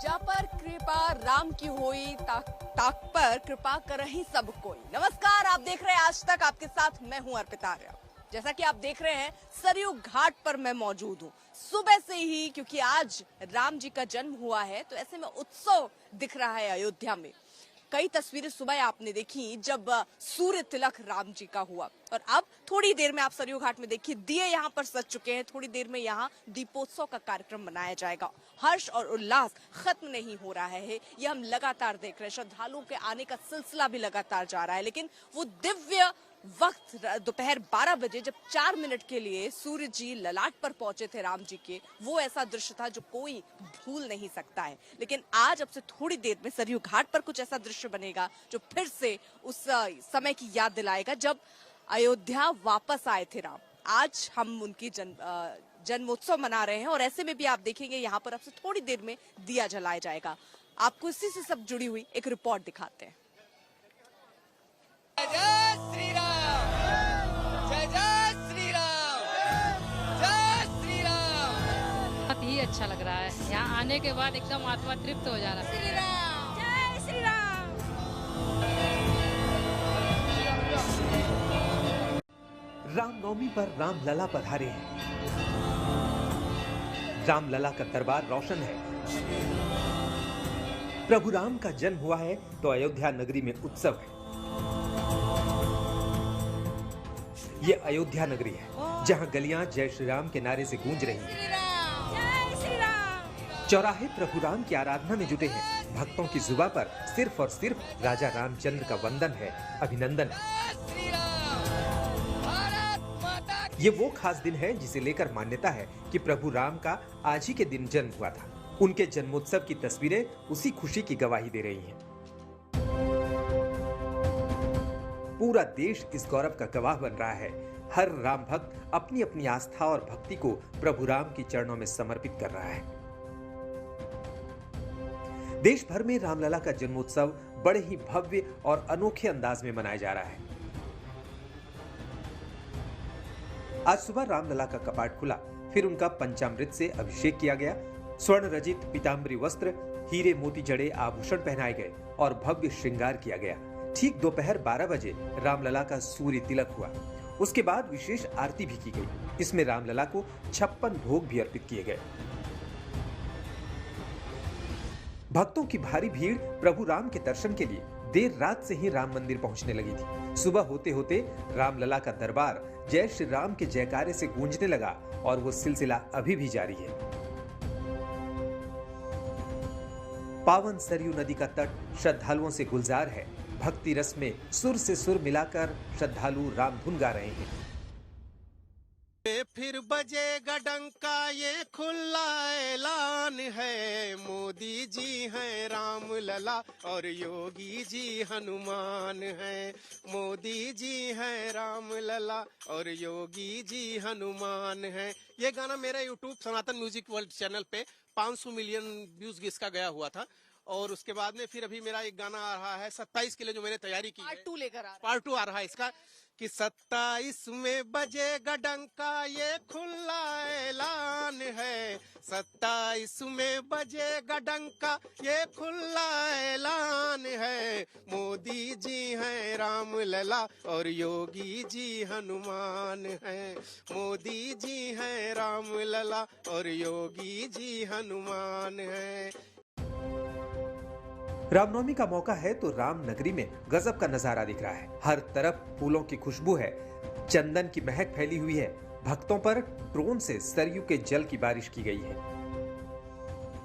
जा पर कृपा राम की होई ताक पर कृपा करहि सब कोई। नमस्कार, आप देख रहे हैं आज तक, आपके साथ मैं हूं अर्पिता आर्या। जैसा कि आप देख रहे हैं सरयू घाट पर मैं मौजूद हूं सुबह से ही, क्योंकि आज राम जी का जन्म हुआ है, तो ऐसे में उत्सव दिख रहा है अयोध्या में। कई तस्वीरें सुबह आपने देखी जब सूर्य तिलक राम जी का हुआ, और अब थोड़ी देर में आप सरयू घाट में देखिए दिए यहाँ पर सज चुके हैं। थोड़ी देर में यहाँ दीपोत्सव का कार्यक्रम मनाया जाएगा। हर्ष और उल्लास खत्म नहीं हो रहा है, ये हम लगातार देख रहे हैं। श्रद्धालुओं के आने का सिलसिला भी लगातार जा रहा है, लेकिन वो दिव्य वक्त दोपहर 12 बजे जब 4 मिनट के लिए सूर्य जी ललाट पर पहुंचे थे राम जी के, वो ऐसा दृश्य था जो कोई भूल नहीं सकता है। लेकिन आज अब से थोड़ी देर में सरयू घाट पर कुछ ऐसा दृश्य बनेगा जो फिर से उस समय की याद दिलाएगा जब अयोध्या वापस आए थे राम। आज हम उनकी जन्मोत्सव मना रहे हैं, और ऐसे में भी आप देखेंगे यहाँ पर अब से थोड़ी देर में दिया जलाया जाएगा। आपको इसी से सब जुड़ी हुई एक रिपोर्ट दिखाते हैं। जय श्री राम, जय जय श्री राम, जय श्री राम। बहुत ही अच्छा लग रहा है, यहाँ आने के बाद एकदम आत्मा तृप्त हो जा रहा है। श्री राम, जय श्री राम। रामनवमी पर रामलला पधारे हैं। रामलला का दरबार रोशन है। प्रभु राम का जन्म हुआ है तो अयोध्या नगरी में उत्सव है। ये अयोध्या नगरी है जहां गलियां जय श्री राम के नारे से गूंज रही हैं। जय श्री राम। चौराहे प्रभु राम की आराधना में जुटे हैं। भक्तों की जुबां पर सिर्फ और सिर्फ राजा रामचंद्र का वंदन है, अभिनंदन है। श्री राम, भारत माता की। ये वो खास दिन है जिसे लेकर मान्यता है कि प्रभु राम का आज ही के दिन जन्म हुआ था। उनके जन्मोत्सव की तस्वीरें उसी खुशी की गवाही दे रही हैं। पूरा देश इस गौरव का गवाह बन रहा है। हर राम भक्त अपनी अपनी आस्था और भक्ति को प्रभु राम के चरणों में समर्पित कर रहा है। देश भर में रामलला का जन्मोत्सव बड़े ही भव्य और अनोखे अंदाज में मनाया जा रहा है। आज सुबह रामलला का कपाट खुला, फिर उनका पंचामृत से अभिषेक किया गया। स्वर्ण रजित पीताम्बरी वस्त्र, हीरे मोती जड़े आभूषण पहनाए गए और भव्य श्रृंगार किया गया। ठीक दोपहर 12 बजे रामलला का सूर्य तिलक हुआ। उसके बाद विशेष आरती भी की गई। इसमें रामलला को 56 भोग भी अर्पित किए गए। भक्तों की भारी भीड़ प्रभु राम के दर्शन के लिए देर रात से ही राम मंदिर पहुंचने लगी थी। सुबह होते होते रामलला का दरबार जय श्री राम के जयकारे से गूंजने लगा, और वो सिलसिला अभी भी जारी है। पावन सरयू नदी का तट श्रद्धालुओं से गुलजार है। भक्ति रस में सुर से सुर मिलाकर श्रद्धालु राम धुन गा रहे हैं। फिर बजेगा डंका, ये खुला ऐलान है। मोदी जी हैं राम लला और योगी जी हनुमान हैं। मोदी जी हैं राम लला और योगी जी हनुमान हैं। ये गाना मेरा यूट्यूब सनातन म्यूजिक वर्ल्ड चैनल पे 500 मिलियन व्यूज इसका गया हुआ था। और उसके बाद में फिर अभी मेरा एक गाना आ रहा है 27 के लिए, जो मैंने तैयारी की है। पार्ट 2 लेकर पार्ट 2 आ रहा है इसका, कि 27 में बजेगा डंका, ये खुला ऐलान है। 27 में बजेगा डंका, ये खुला ऐलान है। मोदी जी हैं राम लला और योगी जी हनुमान हैं। मोदी जी हैं राम लला और योगी जी हनुमान हैं। रामनवमी का मौका है तो राम नगरी में गजब का नजारा दिख रहा है। हर तरफ फूलों की खुशबू है, चंदन की महक फैली हुई है। भक्तों पर ड्रोन से सरयू के जल की बारिश की गई है।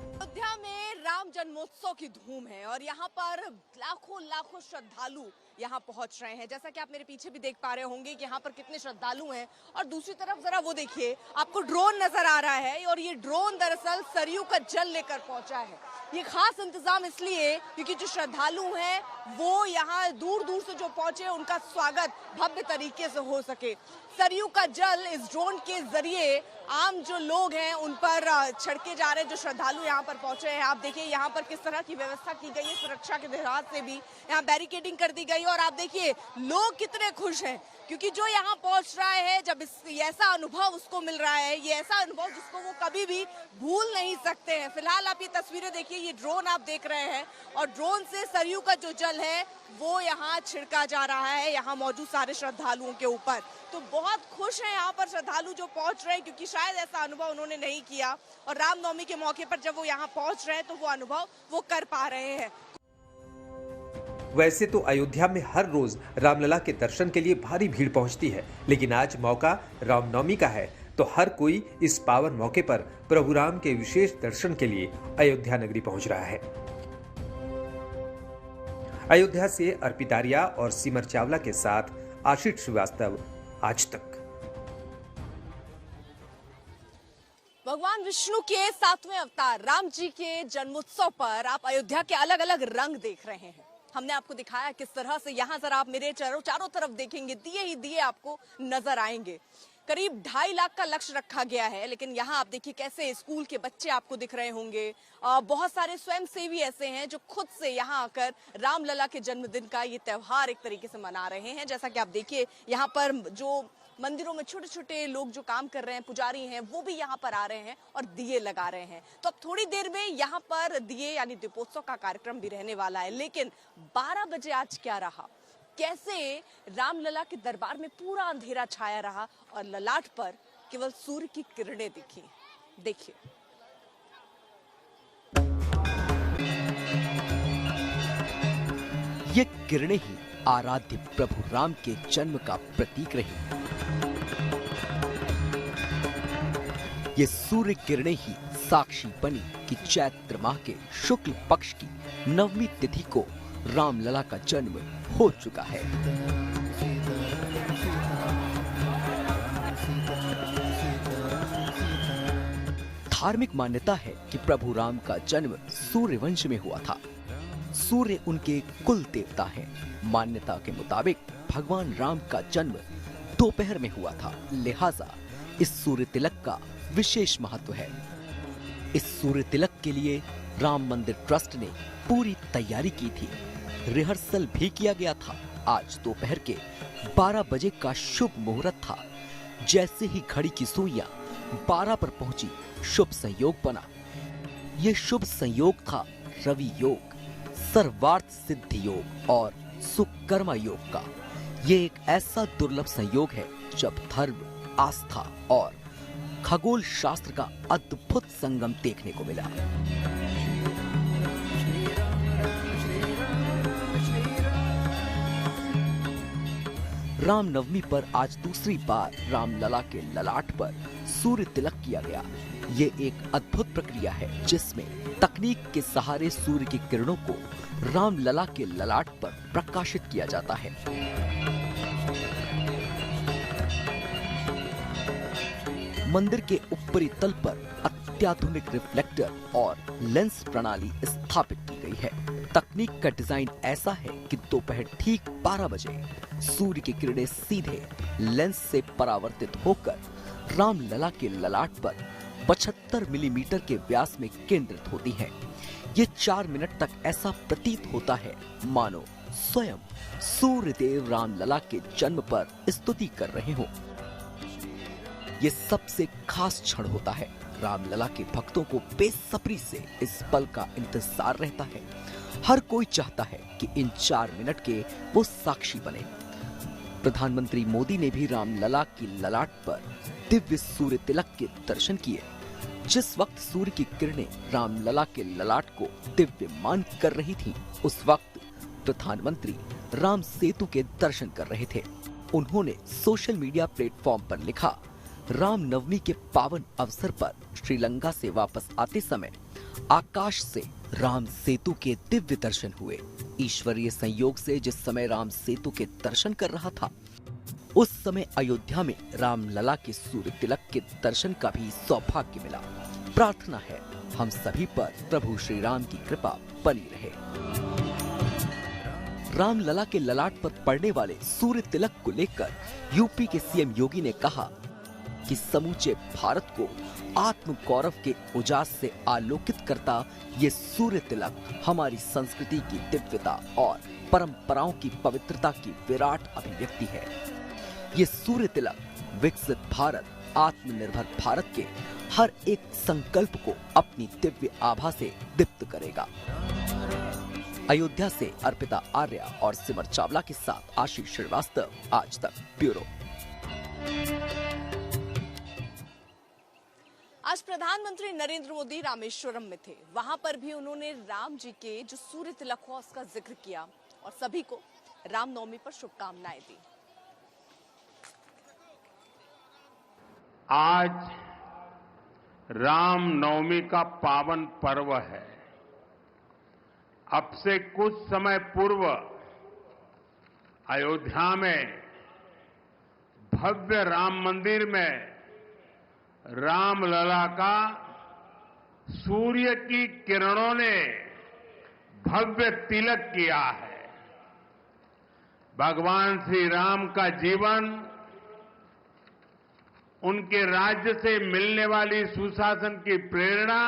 अयोध्या में राम जन्मोत्सव की धूम है, और यहाँ पर लाखों लाखों श्रद्धालु यहाँ पहुंच रहे हैं। जैसा कि आप मेरे पीछे भी देख पा रहे होंगे कि यहाँ पर कितने श्रद्धालु हैं, और दूसरी तरफ जरा वो देखिए, आपको ड्रोन नजर आ रहा है, और ये ड्रोन दरअसल सरयू का जल लेकर पहुंचा है। ये खास इंतजाम इसलिए क्योंकि जो श्रद्धालु हैं वो यहाँ दूर दूर से जो पहुंचे, उनका स्वागत भव्य तरीके से हो सके। सरयू का जल इस ड्रोन के जरिए आम जो लोग हैं उन पर छिड़के जा रहे हैं, जो श्रद्धालु यहाँ पर पहुंचे हैं। आप देखिए यहाँ पर किस तरह की व्यवस्था की गई है, सुरक्षा के लिहाज से भी यहाँ बैरिकेडिंग कर दी गई है। और आप देखिए लोग कितने खुश हैं, क्योंकि जो यहाँ पहुंच रहा है, जब ऐसा अनुभव उसको मिल रहा है, ये ऐसा अनुभव जिसको वो कभी भी भूल नहीं सकते हैं। फिलहाल आप ये तस्वीरें देखिए, ये ड्रोन आप देख रहे हैं और ड्रोन से सरयू का जो जल है वो यहाँ छिड़का जा रहा है यहाँ मौजूद सारे श्रद्धालुओं के ऊपर। तो बहुत खुश हैं यहाँ पर श्रद्धालु जो पहुंच रहे हैं, क्योंकि शायद ऐसा अनुभव उन्होंने नहीं किया और रामनवमी के मौके पर जब वो यहाँ पहुंच रहे हैं तो वो अनुभव वो कर पा रहे हैं। वैसे तो अयोध्या में हर रोज रामलला के दर्शन के लिए भारी भीड़ पहुंचती है, लेकिन आज मौका रामनवमी का है तो हर कोई इस पावन मौके पर प्रभु राम के विशेष दर्शन के लिए अयोध्या नगरी पहुंच रहा है। अयोध्या से अर्पित आर्या और सिमर चावला के साथ आशीष श्रीवास्तव, आज तक। भगवान विष्णु के 7वें अवतार राम जी के जन्मोत्सव पर आप अयोध्या के अलग अलग रंग देख रहे हैं। हमने आपको दिखाया किस तरह से यहाँ जरा आप मेरे चारों तरफ देखेंगे, दिए ही दिए आपको नजर आएंगे। करीब 2.5 लाख का लक्ष्य रखा गया है, लेकिन यहाँ आप देखिए कैसे स्कूल के बच्चे आपको दिख रहे होंगे। बहुत सारे स्वयंसेवी ऐसे हैं जो खुद से यहाँ आकर रामलला के जन्मदिन का ये त्योहार एक तरीके से मना रहे हैं। जैसा कि आप देखिए यहाँ पर जो मंदिरों में छोटे छोटे लोग जो काम कर रहे हैं, पुजारी हैं, वो भी यहाँ पर आ रहे हैं और दिए लगा रहे हैं। तो अब थोड़ी देर में यहाँ पर दिए यानी दीपोत्सव का कार्यक्रम भी रहने वाला है। लेकिन 12 बजे आज क्या रहा, कैसे रामलला के दरबार में पूरा अंधेरा छाया रहा और ललाट पर केवल सूर्य की किरणें दिखी। देखिए ये किरणें ही आराध्य प्रभु राम के जन्म का प्रतीक रही। ये सूर्य किरणें ही साक्षी बनी कि चैत्र माह के शुक्ल पक्ष की नवमी तिथि को रामलला का जन्म हो चुका है। धार्मिक मान्यता है कि प्रभु राम का जन्म सूर्य वंश में हुआ था। सूर्य उनके कुल देवता हैं। मान्यता के मुताबिक भगवान राम का जन्म दोपहर में हुआ था, लिहाजा इस सूर्य तिलक का विशेष महत्व है। इस सूर्य तिलक के लिए राम मंदिर ट्रस्ट ने पूरी तैयारी की थी, रिहर्सल भी किया गया था। आज दोपहर के 12 बजे का शुभ मुहूर्त था। जैसे ही घड़ी की सुइयां 12 पर पहुंची, शुभ संयोग बना। ये शुभ संयोग था रवि योग, सर्वार्थ सिद्धि योग और सुकर्मा योग का। ये एक ऐसा दुर्लभ संयोग है जब धर्म, आस्था और खगोल शास्त्र का अद्भुत संगम देखने को मिला। रामनवमी पर आज दूसरी बार रामलला के ललाट पर सूर्य तिलक किया गया। ये एक अद्भुत प्रक्रिया है जिसमें तकनीक के सहारे सूर्य की किरणों को रामलला के ललाट पर प्रकाशित किया जाता है। मंदिर के ऊपरी तल पर अत्याधुनिक रिफ्लेक्टर और लेंस प्रणाली स्थापित की गई है। तकनीक का डिजाइन ऐसा है कि दोपहर ठीक 12 बजे सूर्य की किरणें सीधे लेंस से परावर्तित होकर रामलला के ललाट पर 75 मिलीमीटर के व्यास में केंद्रित होती हैं। ये 4 मिनट तक ऐसा प्रतीत होता है मानो स्वयं सूर्य देव रामलला के जन्म पर स्तुति कर रहे हों। ये सबसे खास क्षण होता है। रामलला के भक्तों को बेसब्री से इस पल का इंतजार रहता है। हर कोई चाहता है कि इन 4 मिनट के वो साक्षी बने। प्रधानमंत्री मोदी ने भी रामलला की ललाट पर दिव्य सूर्य तिलक के दर्शन किए। जिस वक्त सूर्य की किरणें रामलला के ललाट को दिव्यमान कर रही थीं, उस वक्त प्रधानमंत्री राम सेतु के दर्शन कर रहे थे। उन्होंने सोशल मीडिया प्लेटफॉर्म पर लिखा, रामनवमी के पावन अवसर पर श्रीलंका से वापस आते समय आकाश से राम सेतु के दिव्य दर्शन हुए। ईश्वरीय संयोग से जिस समय राम सेतु के दर्शन कर रहा था, उस समय अयोध्या में रामलला के सूर्य तिलक के दर्शन का भी सौभाग्य मिला। प्रार्थना है हम सभी पर प्रभु श्री राम की कृपा बनी रहे। रामलला के ललाट पर पड़ने वाले सूर्य तिलक को लेकर यूपी के सीएम योगी ने कहा, कि समूचे भारत को आत्म गौरव के उजास से आलोकित करता ये सूर्य तिलक हमारी संस्कृति की दिव्यता और परंपराओं की पवित्रता की विराट अभिव्यक्ति है। ये सूर्य तिलक विकसित भारत, आत्मनिर्भर भारत के हर एक संकल्प को अपनी दिव्य आभा से दीप्त करेगा। अयोध्या से अर्पिता आर्या और सिमर चावला के साथ आशीष श्रीवास्तव, आज तक ब्यूरो। आज प्रधानमंत्री नरेंद्र मोदी रामेश्वरम में थे। वहां पर भी उन्होंने राम जी के जो सूर्य तिलक हुआ उसका जिक्र किया और सभी को रामनवमी पर शुभकामनाएं दी। आज रामनवमी का पावन पर्व है। अब से कुछ समय पूर्व अयोध्या में भव्य राम मंदिर में रामलला का सूर्य की किरणों ने भव्य तिलक किया है। भगवान श्री राम का जीवन, उनके राज्य से मिलने वाली सुशासन की प्रेरणा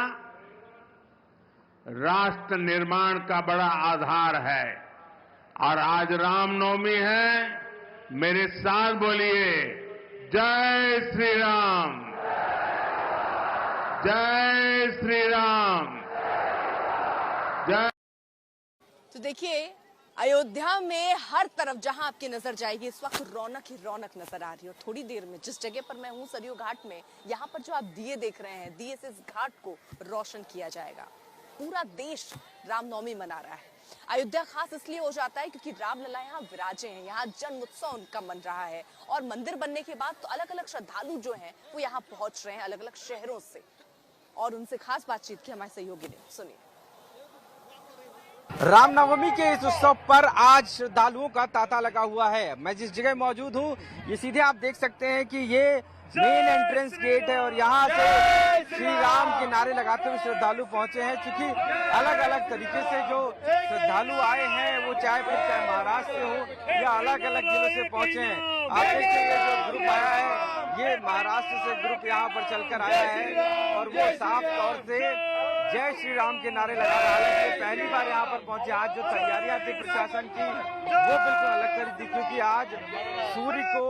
राष्ट्र निर्माण का बड़ा आधार है। और आज रामनवमी है, मेरे साथ बोलिए, जय श्री राम, जय श्री राम, जय। तो देखिए, अयोध्या में हर तरफ जहां आपकी नजर जाएगी इस वक्त रौनक ही रौनक नजर आ रही है। थोड़ी देर में जिस जगह पर मैं हूं, सरयू घाट में, यहाँ पर जो आप दिए देख रहे हैं, दिए से इस घाट को रोशन किया जाएगा। पूरा देश रामनवमी मना रहा है। अयोध्या खास इसलिए हो जाता है क्योंकि रामलला यहाँ विराजे हैं, यहाँ जन्म उत्सव उनका मन रहा है। और मंदिर बनने के बाद तो अलग अलग श्रद्धालु जो हैं वो यहाँ पहुंच रहे हैं अलग अलग शहरों से, और उनसे खास बातचीत की हमारे सहयोगी ने। सुनिए। रामनवमी के इस उत्सव पर आज श्रद्धालुओं का तांता लगा हुआ है। मैं जिस जगह मौजूद हूँ, ये सीधे आप देख सकते हैं कि ये मेन एंट्रेंस गेट है और यहाँ से श्री राम के नारे लगाते हुए श्रद्धालु पहुंचे हैं। क्योंकि अलग अलग तरीके से जो श्रद्धालु आए हैं, वो चाहे महाराष्ट्र से हो या अलग अलग जिलों से पहुंचे हैं। आप देखते हैं जो ग्रुप आया है, ये महाराष्ट्र से ग्रुप यहाँ पर चलकर आया है और वो साफ तौर से जय श्री राम के नारे लगा रहा है। ये पहली बार यहाँ पर पहुंचे। आज जो तैयारियां थी प्रशासन की, वो बिल्कुल अलग तरीके थी, क्योंकि आज सूर्य को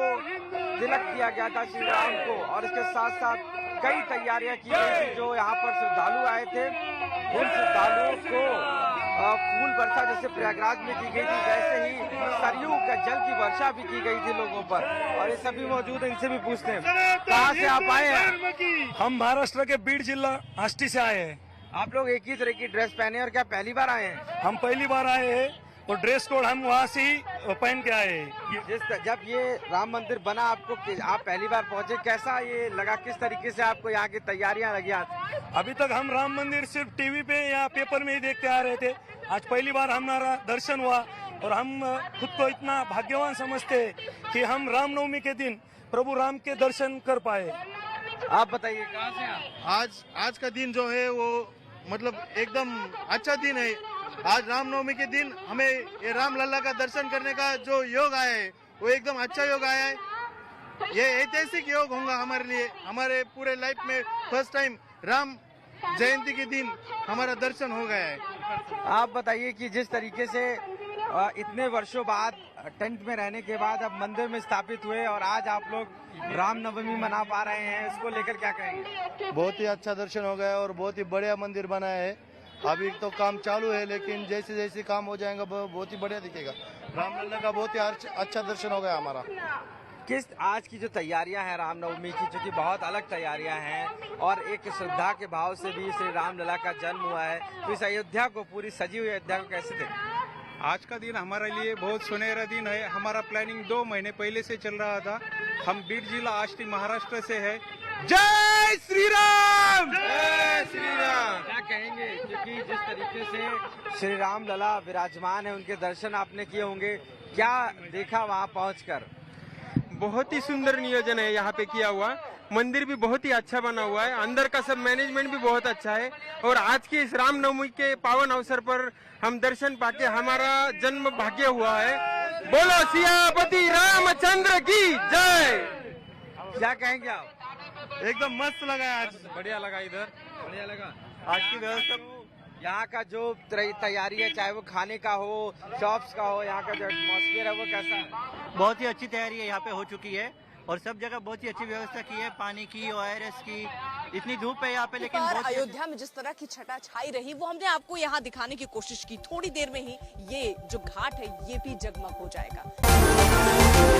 तिलक दिया गया था श्री राम को, और इसके साथ साथ कई तैयारियां की गई थी। जो यहाँ पर श्रद्धालु आए थे, उन श्रद्धालुओं को फूल वर्षा जैसे प्रयागराज में की गई थी, वैसे ही सरयू का जल की वर्षा भी की गई थी लोगों पर। और ये सभी मौजूद हैं, इनसे भी पूछते हैं, कहाँ से आप आए हैं? हम महाराष्ट्र के बीड जिला आष्टी से आए हैं। आप लोग एक ही तरह की ड्रेस पहने और क्या पहली बार आए हैं? हम पहली बार आए हैं और ड्रेस कोड हम वहाँ से ही पहन के आए हैं। जब ये राम मंदिर बना, आपको आप पहली बार पहुंचे, कैसा ये लगा? किस तरीके से आपको यहाँ की तैयारियां लगी? अभी तक हम राम मंदिर सिर्फ टीवी पे या पेपर में ही देखते आ रहे थे। आज पहली बार हमारा दर्शन हुआ और हम खुद को इतना भाग्यवान समझते कि हम रामनवमी के दिन प्रभु राम के दर्शन कर पाए। आप बताइए, कहाँ से आप? आज का दिन जो है वो मतलब एकदम अच्छा दिन है। आज रामनवमी के दिन हमें ये रामलला का दर्शन करने का जो योग आया है, वो एकदम अच्छा योग आया है। ये ऐतिहासिक योग होगा हमारे लिए। हमारे पूरे लाइफ में फर्स्ट टाइम राम जयंती के दिन हमारा दर्शन हो गया है। आप बताइए कि जिस तरीके से इतने वर्षों बाद टेंट में रहने के बाद अब मंदिर में स्थापित हुए और आज आप लोग रामनवमी मना पा रहे हैं, इसको लेकर क्या कहेंगे? बहुत ही अच्छा दर्शन हो गया और बहुत ही बढ़िया मंदिर बना है। अभी तो काम चालू है, लेकिन जैसे जैसे काम हो जाएगा बहुत ही बढ़िया दिखेगा। रामलला का बहुत ही अच्छा दर्शन हो गया हमारा। किस आज की जो तैयारियां हैं रामनवमी की, जो कि बहुत अलग तैयारियां हैं और एक श्रद्धा के भाव से भी श्री रामलला का जन्म हुआ है, तो इस अयोध्या को, पूरी सजी हुई अयोध्या को कैसे देखें? आज का दिन हमारे लिए बहुत सुनहरा दिन है। हमारा प्लानिंग 2 महीने पहले से चल रहा था। हम बीड जिला आष्टी महाराष्ट्र से है। जय श्री राम, जय श्री राम। क्या कहेंगे, क्योंकि जिस तरीके से श्री राम लला विराजमान है, उनके दर्शन आपने किए होंगे, क्या देखा वहाँ पहुँचकर? बहुत ही सुंदर नियोजन है यहाँ पे किया हुआ। मंदिर भी बहुत ही अच्छा बना हुआ है, अंदर का सब मैनेजमेंट भी बहुत अच्छा है। और आज के इस रामनवमी के पावन अवसर पर हम दर्शन पाके हमारा जन्म भाग्य हुआ है। बोलो सियापति रामचंद्र की जय। क्या कहेंगे आप? एकदम मस्त लगा आज। बढ़िया लगा इधर, बढ़िया लगा आज की व्यवस्था। यहाँ का जो तैयारी है, चाहे वो खाने का हो, शॉप्स का हो, यहाँ का जो एटमॉस्फेयर है वो कैसा है? बहुत ही अच्छी तैयारी है यहाँ पे हो चुकी है और सब जगह बहुत ही अच्छी व्यवस्था की है, पानी की, ORS की। इतनी धूप है यहाँ पे, लेकिन पर बहुत अयोध्या में जिस तरह की छटा छाई रही वो हमने आपको यहाँ दिखाने की कोशिश की। थोड़ी देर में ही ये जो घाट है ये भी जगमग हो जाएगा।